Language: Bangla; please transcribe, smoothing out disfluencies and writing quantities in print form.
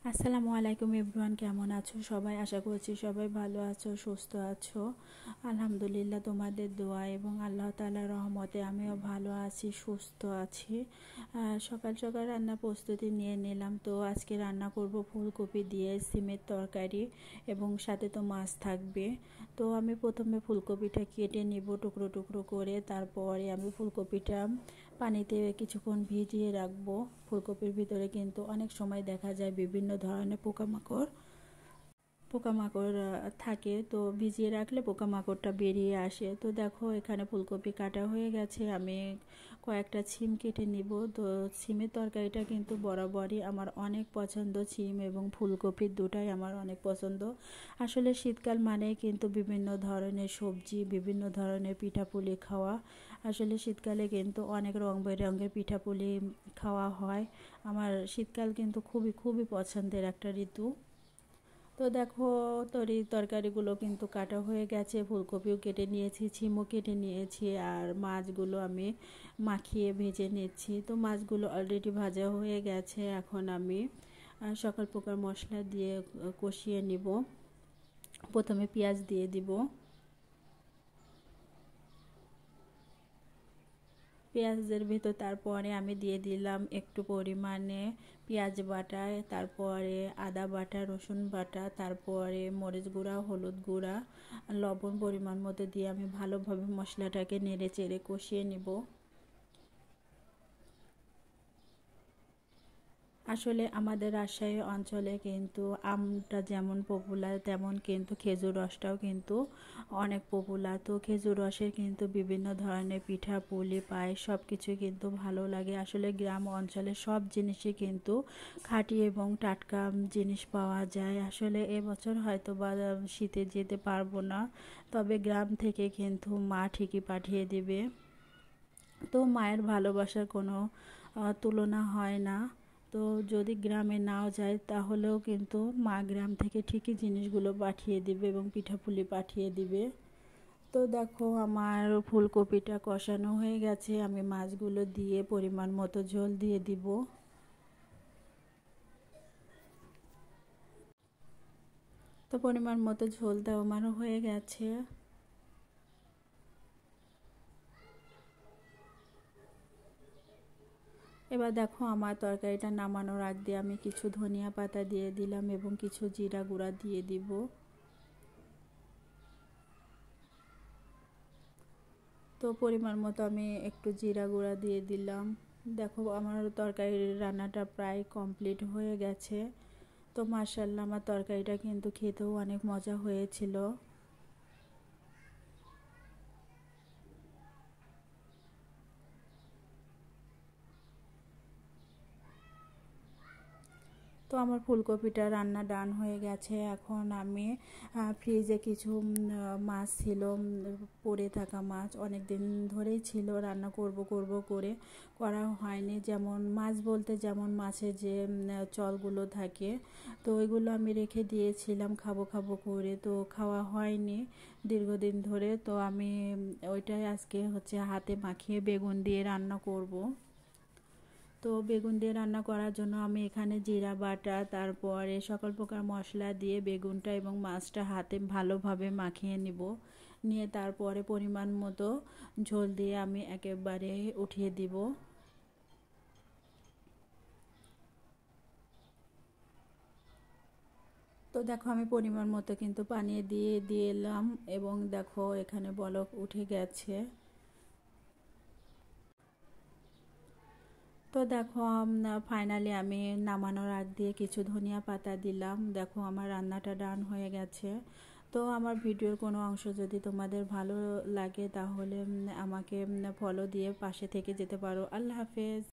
আসসালামু আলাইকুম এভরিওয়ান, কেমন আছো সবাই? আশা করছি সবাই ভালো আছো, সুস্থ আছো। আলহামদুলিল্লাহ, তোমাদের দোয়া এবং আল্লাহ তাআলার রহমতে আমিও ভালো আছি, সুস্থ আছি। সকাল সকাল রান্নার প্রস্তুতি নিয়ে নিলাম। তো আজকে রান্না করব ফুলকপি দিয়ে সিমের তরকারি এবং সাথে তো মাছ থাকবে। তো আমি প্রথমে ফুলকপিটা কেটে নিব টুকরো টুকরো করে, তারপরে আমি ফুলকপিটা পানিতে কিছুক্ষণ ভিজিয়ে রাখবো। ফুলকপির ভিতরে কিন্তু অনেক সময় দেখা যায় বিভিন্ন ধরনের পোকামাকড় থাকে, তো ভিজিয়ে রাখলে পোকামাকড়টা বেরিয়ে আসে। তো দেখো এখানে ফুলকপি কাটা হয়ে গেছে, আমি কয়েকটা সিম কেটে নিব। তো সিমের তরকারিটা কিন্তু বরাবরই আমার অনেক পছন্দ, সিম এবং ফুলকপি দুটাই আমার অনেক পছন্দ। আসলে শীতকাল মানে কিন্তু বিভিন্ন ধরনের সবজি, বিভিন্ন ধরনের পিঠাপুলি খাওয়া। আসলে শীতকালে কিন্তু অনেক রং বেরঙের পিঠাপুলি খাওয়া হয়। আমার শীতকাল কিন্তু খুবই খুবই পছন্দের একটা ঋতু। তো দেখো তরকারিগুলো কিন্তু কাটা হয়ে গেছে, ফুলকপিও কেটে নিয়েছি, ছিমও কেটে নিয়েছি, আর মাছগুলো আমি মাখিয়ে ভেজে নিচ্ছি। তো মাছগুলো অলরেডি ভাজা হয়ে গেছে। এখন আমি সকল প্রকার মশলা দিয়ে কষিয়ে নিব। প্রথমে পেঁয়াজ দিয়ে দিব। পেঁয়াজের ভেতর তারপরে আমি দিয়ে দিলাম একটু পরিমাণে পেঁয়াজ বাটা, তারপরে আদা বাটা, রসুন বাটা, তারপরে মরিচ গুঁড়া, হলুদ গুঁড়া, লবণ পরিমাণ মতো দিয়ে আমি ভালোভাবে মশলাটাকে নেড়ে চেড়ে কষিয়ে নিব। আসলে আমাদের রাজশাহী অঞ্চলে কিন্তু আমটা যেমন পপুলার, তেমন কিন্তু খেজুর রসটাও কিন্তু অনেক পপুলার। তো খেজুর রসের কিন্তু বিভিন্ন ধরনের পিঠা পুলি পায়েস সব কিছুই কিন্তু ভালো লাগে। আসলে গ্রাম অঞ্চলে সব জিনিসই কিন্তু খাঁটি এবং টাটকা জিনিস পাওয়া যায়। আসলে এবছর হয়তো বা শীতে যেতে পারবো না, তবে গ্রাম থেকে কিন্তু মা ঠিকই পাঠিয়ে দিবে। তো মায়ের ভালোবাসার কোনো তুলনা হয় না। তো যদি গ্রামে নাও যায় তাহলেও কিন্তু মা গ্রাম থেকে ঠিকই জিনিসগুলো পাঠিয়ে দিবে এবং পিঠাপুলি পাঠিয়ে দিবে। তো দেখো আমার ফুলকপিটা কষানো হয়ে গেছে, আমি মাছগুলো দিয়ে পরিমাণ মতো ঝোল দিয়ে দিব। তো পরিমাণ মতো ঝোল দেওয়া আমার হয়ে গেছে। এবার দেখো আমার তরকারিটা নামানোর আগ দিয়ে আমি কিছু ধনিয়া পাতা দিয়ে দিলাম এবং কিছু জিরা গুঁড়া দিয়ে দিব। তো পরিমাণ মতো আমি একটু জিরা গুঁড়া দিয়ে দিলাম। দেখো আমার তরকারির রান্নাটা প্রায় কমপ্লিট হয়ে গেছে। তো মাশাআল্লাহ আমার তরকারিটা কিন্তু খেতেও অনেক মজা হয়েছিল। তো আমার ফুলকপিটা রান্না ডান হয়ে গেছে। এখন আমি ফ্রিজে কিছু মাছ ছিল, পড়ে থাকা মাছ অনেক দিন ধরেই ছিল, রান্না করব করব করে করা হয়নি। যেমন মাছ বলতে যেমন মাছের যে চলগুলো থাকে, তো ওইগুলো আমি রেখে দিয়েছিলাম খাবো খাবো করে, তো খাওয়া হয়নি দীর্ঘদিন ধরে। তো আমি ওইটাই আজকে হচ্ছে হাতে মাখিয়ে বেগুন দিয়ে রান্না করব। তো বেগুন দিয়ে রান্না করার জন্য আমি এখানে জিরা বাটা, তারপরে সকল প্রকার মশলা দিয়ে বেগুনটা এবং মাছটা হাতে ভালোভাবে মাখিয়ে নিব। নিয়ে তারপরে পরিমাণ মতো ঝোল দিয়ে আমি একেবারে উঠিয়ে দিব। তো দেখো আমি পরিমাণ মতো কিন্তু পানি দিয়ে দিলাম এবং দেখো এখানে বলক উঠে গেছে। তো দেখো ফাইনালি আমি নামানোর আগ দিয়ে কিছু ধনিয়া পাতা দিলাম। দেখো আমার রান্নাটা ডান হয়ে গেছে। তো আমার ভিডিওর কোনো অংশ যদি তোমাদের ভালো লাগে তাহলে আমাকে ফলো দিয়ে পাশে থেকে যেতে পারো। আল্লাহ হাফেজ।